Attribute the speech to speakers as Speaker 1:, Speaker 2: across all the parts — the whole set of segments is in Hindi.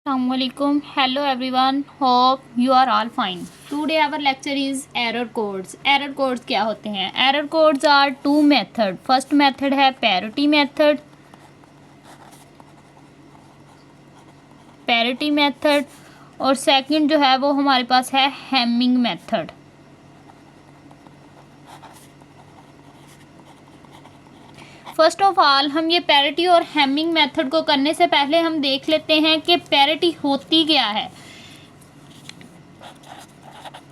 Speaker 1: Assalamualaikum. Hello everyone. Hope you are all fine. Today our lecture is error codes. Error codes क्या होते हैं? Error codes are two method. First method है parity method. Parity method और second जो है वो हमारे पास है Hamming method. First of all हम ये पैरिटी और हैमिंग मेथड को करने से पहले हम देख लेते हैं कि पैरिटी होती क्या है।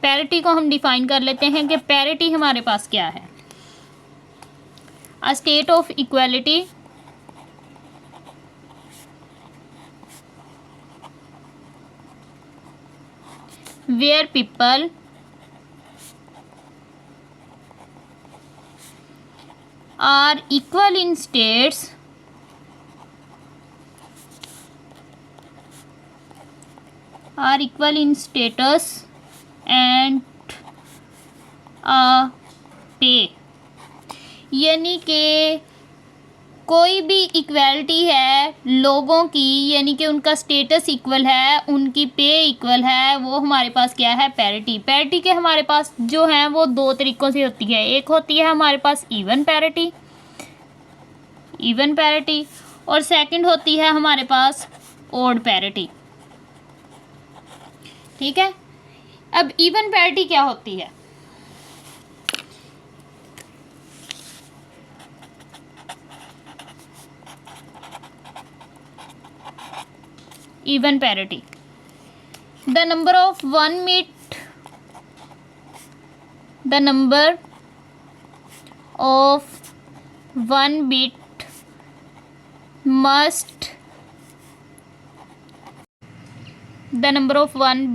Speaker 1: पैरिटी को हम डिफाइन कर लेते हैं कि पैरिटी हमारे पास क्या है। A state of equality where people are equal in status and pay, यानी कि कोई भी इक्वलिटी है लोगों की, यानी कि उनका स्टेटस इक्वल है, उनकी पे इक्वल है, वो हमारे पास क्या है? पैरिटी। पैरिटी के हमारे पास जो है वो दो तरीक़ों से होती है। एक होती है हमारे पास इवन पैरिटी और सेकंड होती है हमारे पास ओड पैरिटी। ठीक है, अब इवन पैरिटी क्या होती है? Even parity. The number of one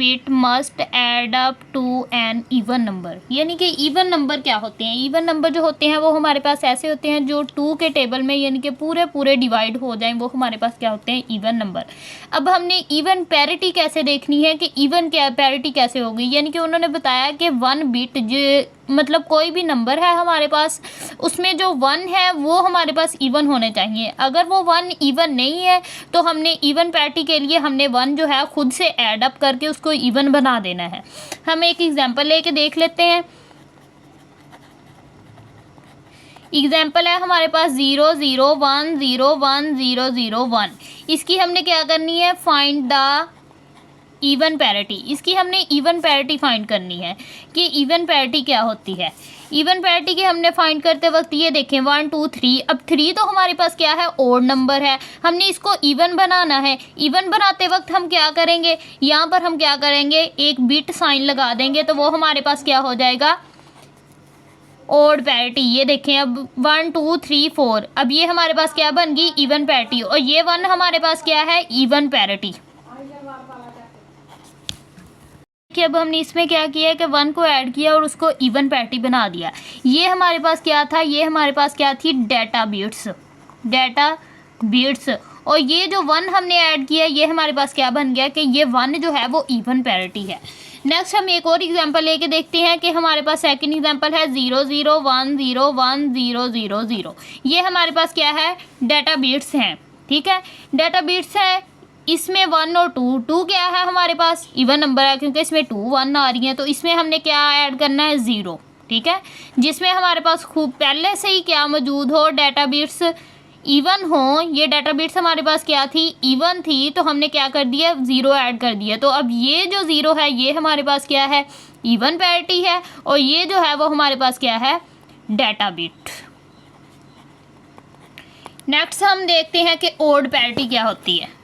Speaker 1: bit must add up to an even number. यानी कि इवन नंबर क्या होते हैं? इवन नंबर जो होते हैं वो हमारे पास ऐसे होते हैं जो 2 के टेबल में यानी कि पूरे डिवाइड हो जाएं, वो हमारे पास क्या होते हैं? Even number. अब हमने इवन पैरिटी कैसे देखनी है कि इवन क्या पैरिटी कैसे होगी? यानी कि उन्होंने बताया कि 1 बिट जो मतलब कोई भी नंबर है हमारे पास, उसमें जो 1 है वो हमारे पास इवन होने चाहिए। अगर वो 1 इवन नहीं है तो हमने इवन पैरिटी के लिए हमने 1 जो है खुद से ऐड अप करके उसको इवन बना देना है। हम एक एग्जांपल लेके देख लेते हैं। एग्जांपल है हमारे पास 0 0 1 0 1 0 0 1। इसकी हमने क्या करनी है? Find the even parity. इसकी हमने इवन पैरिटी फाइंड करनी है कि इवन पैरिटी क्या होती है। इवन पैरिटी की हमने फाइंड करते वक्त ये देखें 1 2 3। अब 3 तो हमारे पास क्या है? ओड नंबर है। हमने इसको इवन बनाना है। इवन बनाते वक्त हम क्या करेंगे? यहाँ पर हम क्या करेंगे? एक बिट साइन लगा देंगे तो वो हमारे पास क्या हो जाएगा? Odd parity. ये देखें अब 1 2 3 4। अब ये हमारे पास क्या बन गई? Even parity. और ये 1 हमारे पास क्या है? Even parity. कि अब हमने इसमें क्या किया कि 1 को ऐड किया और उसको इवन पैरिटी बना दिया। ये हमारे पास क्या था? ये हमारे पास क्या थी? Data bits. और ये जो 1 हमने ऐड किया ये हमारे पास क्या बन गया कि ये 1 जो है वो इवन पैरिटी है। नेक्स्ट हम एक और एग्जांपल लेके देखते हैं कि हमारे पास सेकंड एग्जांपल है 0 0 1 0 1 0 0 0। ये हमारे पास क्या है? डेटा बिट्स हैं। ठीक है, डेटा बिट्स है। इसमें 1 और 2 क्या है? हमारे पास इवन नंबर है क्योंकि इसमें 2 1 आ रही हैं, तो इसमें हमने क्या ऐड करना है? 0। ठीक है, जिसमें हमारे पास खूब पहले से ही क्या मौजूद हो? डेटा बिट्स इवन हो। ये डेटा बिट्स हमारे पास क्या थी? इवन थी, तो हमने क्या कर दिया? 0 ऐड कर दिया। तो अब ये जो 0 है ये हमारे पास क्या है? इवन पैरिटी है। और ये जो है वो हमारे पास क्या है? Data bit. नेक्स्ट हम देखते हैं कि ओड पैरिटी क्या होती है।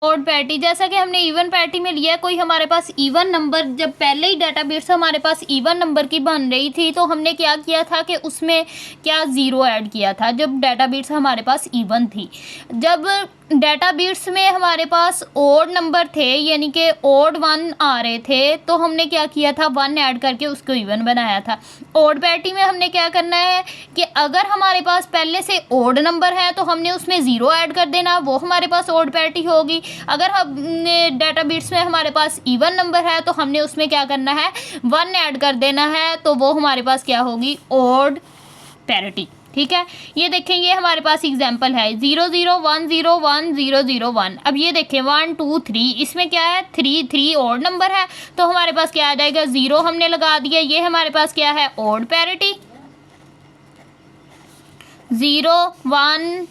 Speaker 1: ओड पैरिटी, जैसा कि हमने इवन पैरिटी में लिया, कोई हमारे पास इवन नंबर जब पहले ही डेटा बिट्स हमारे पास इवन नंबर की बन रही थी तो हमने क्या किया था कि उसमें क्या 0 ऐड किया था जब डेटा बिट्स हमारे पास इवन थी। जब डेटा बिट्स में हमारे पास ओड नंबर थे यानी कि ओड 1 आ रहे थे तो हमने क्या किया था? 1 ऐड करके उसको इवन बनाया था। ओड पैरिटी में हमने क्या करना है कि अगर हमारे पास पहले से ओड नंबर है तो हमने उसमें 0 ऐड कर देना, वो हमारे पास ओड पैरिटी होगी। अगर हमने डेटा बिट्स में हमारे पास इवन नंबर है तो हमने उसमें क्या करना है? 1 ऐड कर देना है, तो वो हमारे पास क्या होगी? Odd parity. ठीक है। ये देखें ये हमारे पास एग्जाम्पल है 0 0 1 0 1 0 0 1। अब ये देखें 1 2 3, इसमें क्या है 3 3 ऑड नंबर है, तो हमारे पास क्या आ जाएगा 0 हमने लगा दिया। ये हमारे पास क्या है ऑड पैरिटी 0 1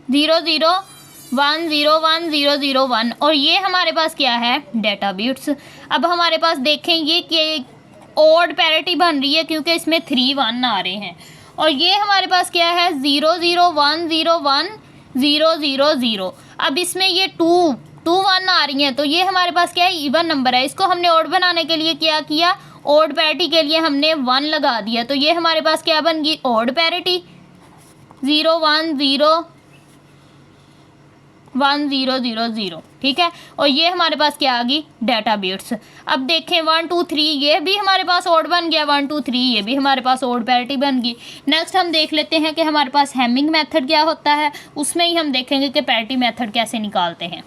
Speaker 1: 0 0 1 0 1 0 0 1, और ये हमारे पास क्या है डेटा बिट्स। अब हमारे पास देखें ये कि ऑड पैरिटी बन रही है क्योंकि इसमें 3 1 आ रहे हैं, और ये हमारे पास क्या है 0 0 1 0 1 0 0 0। अब इसमें ये 2 1 आ रही हैं, तो ये हमारे पास क्या है इवन नंबर है। इसको हमने ऑड बनाने के लिए क्या किया, ऑड पैरिटी के लिए हमने 1 लगा दिया, तो ये हमारे पास क्या बन गई ऑड पैरिटी 0 1 0 1 0 0 0, ठीक है। और ये हमारे पास क्या आ गई डेटा बिट्स। अब देखें 1 2 3 ये भी हमारे पास ऑड बन गया, 1 2 3 ये भी हमारे पास ऑड पैरिटी बन गई। नेक्स्ट हम देख लेते हैं कि हमारे पास हैमिंग मेथड क्या होता है, उसमें ही हम देखेंगे कि पैरिटी मेथड कैसे निकालते हैं।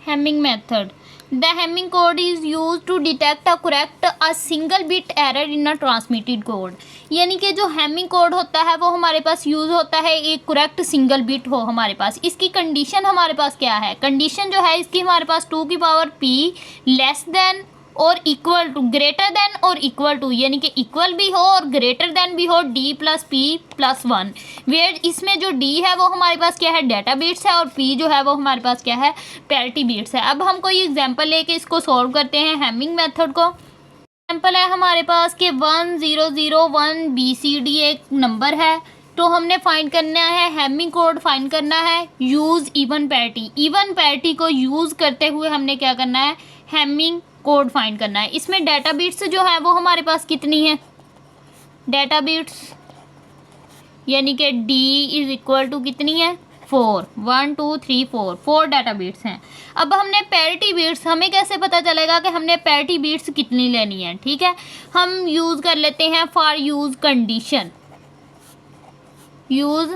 Speaker 1: Hamming method, the Hamming code is use to detect a single bit error in a transmitted code. यानी कि जो हैमिंग कोड होता है वो हमारे पास यूज़ होता है एक करेक्ट सिंगल बिट हो हमारे पास। इसकी कंडीशन हमारे पास क्या है, कंडीशन जो है इसकी हमारे पास 2 की पावर p लेस देन और इक्वल टू, ग्रेटर देन और इक्वल टू, यानी कि इक्वल भी हो और ग्रेटर देन भी हो d plus p plus 1। Where इसमें जो d है वो हमारे पास क्या है डेटा बिट्स है, और p जो है वो हमारे पास क्या है पैरिटी बिट्स है। अब हम कोई एग्जांपल लेके इसको सॉल्व करते हैं हैमिंग मेथड को। एग्जांपल है हमारे पास कि 1 0 0 1 BCD एक नंबर है, तो हमने फाइंड करना है हैमिंग कोड फाइंड करना है use even parity. Even parity को यूज़ करते हुए हमने क्या करना है हैमिंग कोड फाइंड करना है। इसमें डेटा बिट्स जो है वो हमारे पास कितनी है, डेटा बिट्स यानी कि d इज इक्वल टू कितनी है 4, 1 2 3 4 डाटा बिट्स हैं। अब हमने पैरिटी बिट्स, हमें कैसे पता चलेगा कि हमने पैरिटी बिट्स कितनी लेनी है, ठीक है। हम यूज़ कर लेते हैं for use condition, use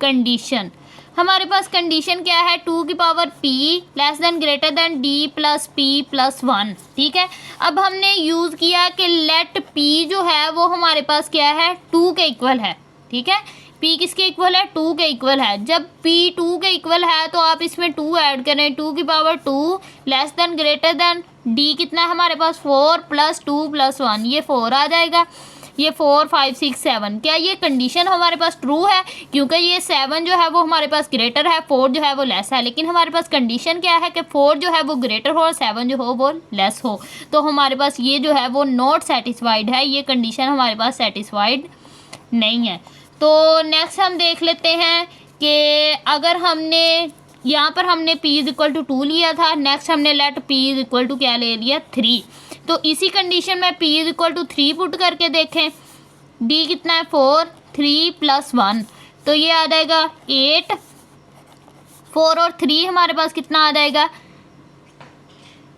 Speaker 1: condition. हमारे पास कंडीशन क्या है 2 की power p less than greater than d plus p plus 1, ठीक है। अब हमने यूज़ किया कि लेट p जो है वो हमारे पास क्या है 2 के इक्वल है, ठीक है। p किसके इक्वल है 2 के इक्वल है। जब p 2 के इक्वल है तो आप इसमें 2 ऐड करें, 2 की power 2 less than greater than d कितना है हमारे पास 4 प्लस 2 प्लस 1, ये 4 आ जाएगा। ये 4 5 6 7, क्या ये कंडीशन हमारे पास ट्रू है, क्योंकि ये 7 जो है वो हमारे पास ग्रेटर है, 4 जो है वो लेस है। लेकिन हमारे पास कंडीशन क्या है कि 4 जो है वो ग्रेटर हो और 7 जो हो वो लेस हो, तो हमारे पास ये जो है वो नॉट सेटिस्फाइड है, ये कंडीशन हमारे पास सेटिस्फाइड नहीं है। तो नेक्स्ट हम देख लेते हैं कि अगर हमने यहाँ पर हमने p इज इक्वल टू 2 लिया था, नेक्स्ट हमने let p is equal to क्या ले लिया 3, तो इसी कंडीशन में p is equal to 3 put करके देखें, d कितना है 4 3 प्लस 1, तो ये आ जाएगा 8, 4 और 3 हमारे पास कितना आ जाएगा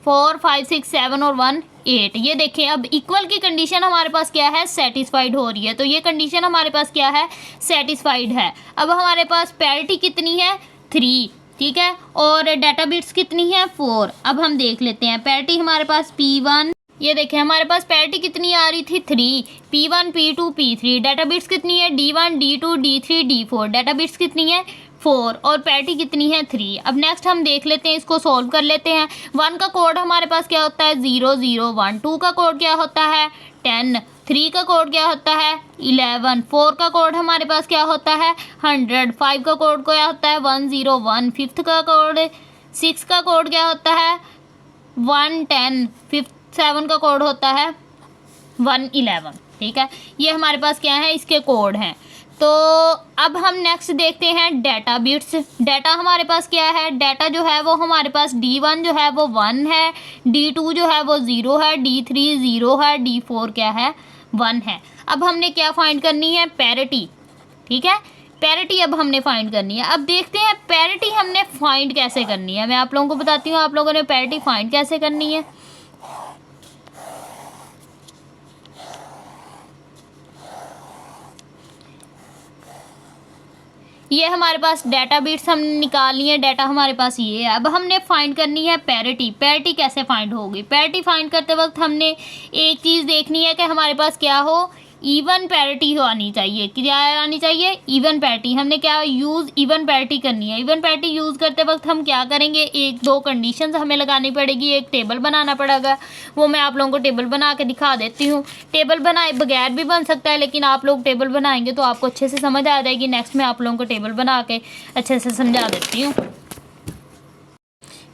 Speaker 1: 4 5 6 7 और 1 8। ये देखें अब इक्वल की कंडीशन हमारे पास क्या है सेटिस्फाइड हो रही है, तो ये कंडीशन हमारे पास क्या है सेटिस्फाइड है। अब हमारे पास पैरिटी कितनी है 3, ठीक है, और डाटा बिट्स कितनी है 4। अब हम देख लेते हैं पैरिटी हमारे पास P1, ये देखें हमारे पास पैरिटी कितनी आ रही थी 3, P1 P2 P3, data bits कितनी है D1 D2 D3 D4, data bits कितनी है 4 और पैरिटी कितनी है 3। अब नेक्स्ट हम देख लेते हैं, इसको सॉल्व कर लेते हैं। 1 का कोड हमारे पास क्या होता है 0 0 1, 2 का कोड क्या होता है 10, 3 का कोड क्या होता है 11, 4 का कोड हमारे पास क्या होता है 100, 5 का कोड क्या होता है 101, 5th का कोड 6 का कोड क्या होता है 110, 7 का कोड होता है 111, ठीक है। ये हमारे पास क्या है इसके कोड हैं। तो अब हम नेक्स्ट देखते हैं डेटा बिट्स। डेटा हमारे पास क्या है, डेटा जो है वो हमारे पास D1 जो है वो 1 है, D2 जो है वो 0 है, D3 0 है, D4 क्या है 1 है। अब हमने क्या फाइंड करनी है पैरिटी, ठीक है, पैरिटी अब हमने फाइंड करनी है। अब देखते हैं पैरिटी हमने फाइंड कैसे करनी है, मैं आप लोगों को बताती हूँ आप लोगों ने पैरिटी फाइंड कैसे करनी है। ये हमारे पास डाटा बिट्स हमने निकालनी है, डाटा हमारे पास ये है। अब हमने फाइंड करनी है पैरिटी। पैरिटी कैसे फाइंड होगी, पैरिटी फाइंड करते वक्त हमने एक चीज़ देखनी है कि हमारे पास क्या हो इवन पैरिटी आनी चाहिए। क्या आनी चाहिए? Even parity. हमने क्या यूज़ इवन पैरिटी करनी है। इवन पैरिटी यूज़ करते वक्त हम क्या करेंगे, एक दो कंडीशंस हमें लगानी पड़ेगी, एक टेबल बनाना पड़ेगा। वो मैं आप लोगों को टेबल बना के दिखा देती हूँ। टेबल बनाए बगैर भी बन सकता है, लेकिन आप लोग टेबल बनाएंगे तो आपको अच्छे से समझ आ जाएगी। नेक्स्ट मैं आप लोगों को टेबल बना के अच्छे से समझा देती हूँ।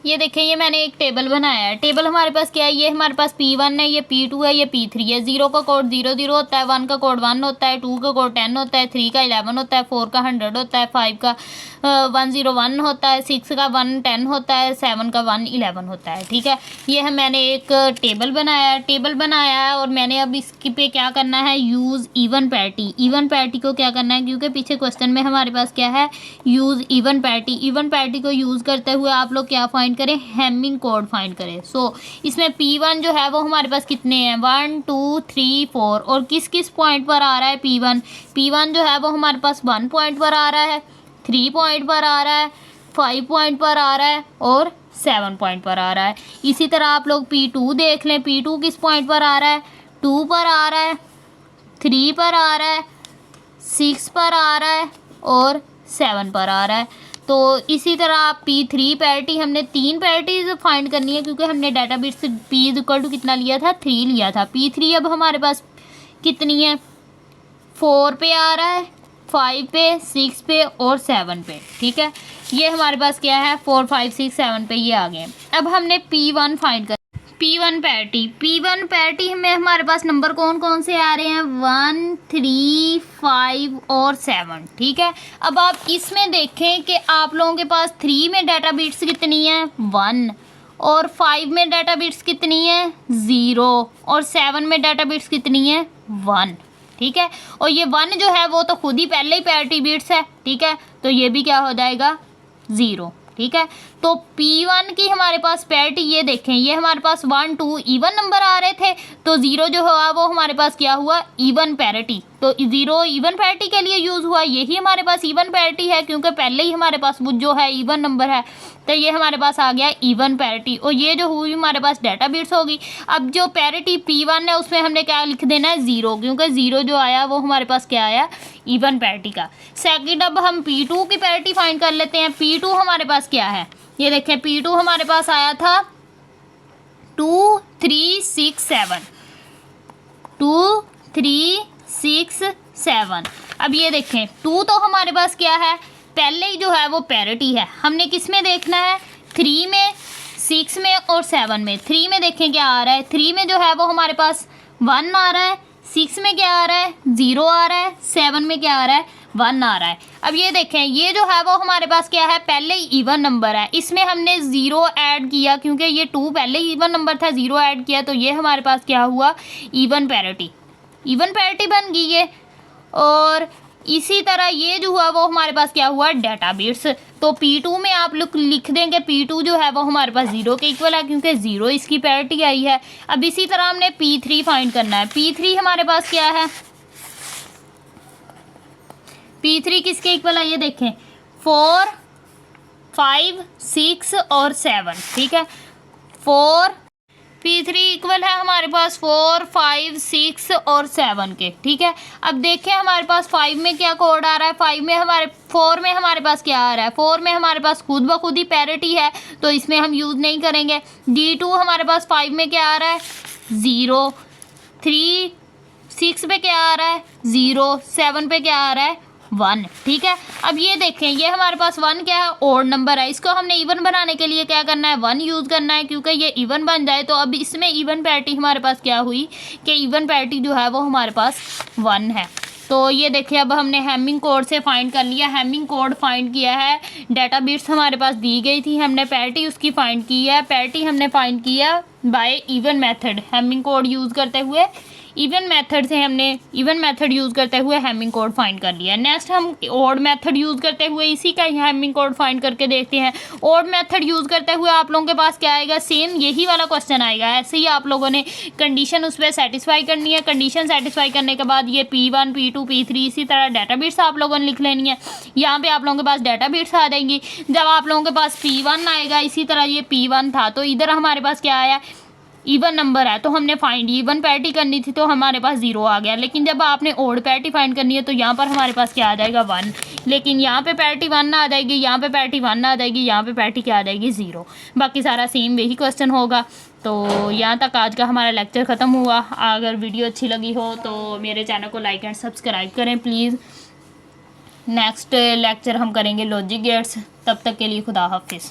Speaker 1: ये देखें, ये मैंने एक टेबल बनाया है। टेबल हमारे पास क्या है, ये हमारे पास P1 है, ये P2 है, ये P3 है। 0 का कोड 00 होता है, 1 का कोड 1 होता है, 2 का कोड 10 होता है, 3 का 11 होता है, 4 का 100 होता है, 5 का 101 होता है, 6 का 110 होता है, 7 का 111 होता है। ठीक है, ये है मैंने एक टेबल बनाया है और मैंने अब इसके पे क्या करना है, use even parity. Even parity को क्या करना है, क्योंकि पीछे क्वेश्चन में हमारे पास क्या है, use even parity. Even parity को यूज़ करते हुए आप लोग क्या फाइंड करें, हैमिंग कोड फाइंड करें। सो इसमें P1 जो है वो हमारे पास कितने हैं, 1 2 3 4, और किस किस पॉइंट पर आ रहा है P1 जो है वो हमारे पास 1 पॉइंट पर आ रहा है, 3 पॉइंट पर आ रहा है, 5 पॉइंट पर आ रहा है और 7 पॉइंट पर आ रहा है। इसी तरह आप लोग P2 देख लें, P2 किस पॉइंट पर आ रहा है, 2 पर आ रहा है, 3 पर आ रहा है, 6 पर आ रहा है और 7 पर आ रहा है। तो इसी तरह आप P3 पैरिटी, हमने 3 पैरिटीज फाइंड करनी है क्योंकि हमने डाटाबेस से P इक्वल टू कितना लिया था, 3 लिया था। P3 अब हमारे पास कितनी है, 4 पे आ रहा है, 5 पे, 6 पे और 7 पे। ठीक है, ये हमारे पास क्या है, 4 5 6 7 पे ये आ गए। अब हमने P1 फाइंड कर, P1 पैरिटी में हमारे पास नंबर कौन कौन से आ रहे हैं, 1 3 5 और 7। ठीक है, अब आप इसमें देखें कि आप लोगों के पास 3 में डाटा बिट्स कितनी है, 1, और 5 में डाटा बिट्स कितनी है, 0, और 7 में डाटा बिट्स कितनी है, 1। ठीक है, और ये 1 जो है वो तो खुद ही पहले ही पैरिटी बिट्स है। ठीक है, तो ये भी क्या हो जाएगा, 0। ठीक है, तो P1 की हमारे पास पैरिटी ये देखें, ये हमारे पास 1 2 इवन नंबर आ रहे थे, तो 0 जो हुआ वो हमारे पास क्या हुआ, इवन पैरिटी। तो 0 इवन पैरिटी के लिए यूज़ हुआ, यही हमारे पास इवन पैरिटी है क्योंकि पहले ही हमारे पास वो जो है इवन नंबर है, तो ये हमारे पास आ गया इवन पैरिटी। और ये जो हुई हमारे पास डाटा बिट्स होगी। अब जो पैरिटी P1 है उसमें हमने क्या लिख देना है, 0, क्योंकि 0 जो आया वो हमारे पास क्या आया, इवन पैरिटी का। सेकंड, अब हम P2 की पैरिटी फाइंड कर लेते हैं। P2 हमारे पास क्या है, ये देखें, P2 हमारे पास आया था 2 3 6 7, 2 3 6 7। अब ये देखें, 2 तो हमारे पास क्या है, पहले ही जो है वो पैरिटी है। हमने किस में देखना है, 3 में, 6 में और 7 में। 3 में देखें क्या आ रहा है, 3 में जो है वो हमारे पास 1 आ रहा है, 6 में क्या आ रहा है, 0 आ रहा है, 7 में क्या आ रहा है, 1 आ रहा है। अब ये देखें, ये जो है वो हमारे पास क्या है, पहले ही इवन नंबर है। इसमें हमने 0 ऐड किया क्योंकि ये 2 पहले ही इवन नंबर था, 0 ऐड किया तो ये हमारे पास क्या हुआ, इवन पैरिटी बन गई ये। और इसी तरह ये जो हुआ वो हमारे पास क्या हुआ, डाटा बिट्स। तो P2 में आप लोग लिख देंगे, P2 जो है वो हमारे पास 0 के इक्वल है क्योंकि 0 इसकी पैरिटी आई है। अब इसी तरह हमने P3 फाइंड करना है। P3 हमारे पास क्या है, P3 किसके इक्वल है, ये देखें, 4 5 6 और 7। ठीक है, P3 इक्वल है हमारे पास 4 5 6 और 7 के। ठीक है, अब देखें हमारे पास 5 में क्या कोड आ रहा है, 4 में हमारे पास क्या आ रहा है, 4 में हमारे पास खुद ब खुद ही पैरिटी है तो इसमें हम यूज़ नहीं करेंगे। D2 हमारे पास 5 में क्या आ रहा है, 0, 3 6 पे क्या आ रहा है, 0, 7 पे क्या आ रहा है, 1। ठीक है, अब ये देखें, ये हमारे पास 1 क्या है, ओड नंबर है। इसको हमने इवन बनाने के लिए क्या करना है, 1 यूज़ करना है क्योंकि ये इवन बन जाए। तो अब इसमें इवन पैरिटी हमारे पास क्या हुई कि इवन पैरिटी जो है वो हमारे पास 1 है। तो ये देखिए, अब हमने हैमिंग कोड से फाइंड कर लिया, हैमिंग कोड फाइंड किया है, डाटा बिट्स हमारे पास दी गई थी, हमने पैरिटी उसकी फाइंड की है। पैरिटी हमने फाइंड किया by even method, Hamming code use करते हुए इवन मेथड से हमने इवन मेथड यूज़ करते हुए हैमिंग कोड फाइंड कर लिया। नेक्स्ट हम ओड मेथड यूज़ करते हुए इसी का हैमिंग कोड फाइंड करके देखते हैं। ओड मेथड यूज़ करते हुए आप लोगों के पास क्या आएगा, सेम यही वाला क्वेश्चन आएगा। ऐसे ही आप लोगों ने कंडीशन उस पर सेटिस्फाई करनी है। कंडीशन सेटिस्फाई करने के बाद ये P1 P2 P3 इसी तरह डाटा बिट्स आप लोगों ने लिख लेनी है। यहाँ पे आप लोगों के पास डाटा बिट्स आ जाएंगी। जब आप लोगों के पास P1 आएगा, इसी तरह ये P1 था तो इधर हमारे पास क्या आया, इवन नंबर है तो हमने फाइंड इवन पैरिटी करनी थी तो हमारे पास 0 आ गया। लेकिन जब आपने ओड पैरिटी फाइंड करनी है तो यहाँ पर हमारे पास क्या आ जाएगा 1। लेकिन यहाँ पे पैरिटी 1 आ जाएगी, यहाँ पे पैरिटी 1 आ जाएगी, यहाँ पे पैरिटी क्या आ जाएगी 0। बाकी सारा सेम वही क्वेश्चन होगा। तो यहाँ तक आज का हमारा लेक्चर ख़त्म हुआ। अगर वीडियो अच्छी लगी हो तो मेरे चैनल को लाइक एंड सब्सक्राइब करें प्लीज़। नेक्स्ट लेक्चर हम करेंगे लॉजिक गेट्स। तब तक के लिए खुदा हाफिज़।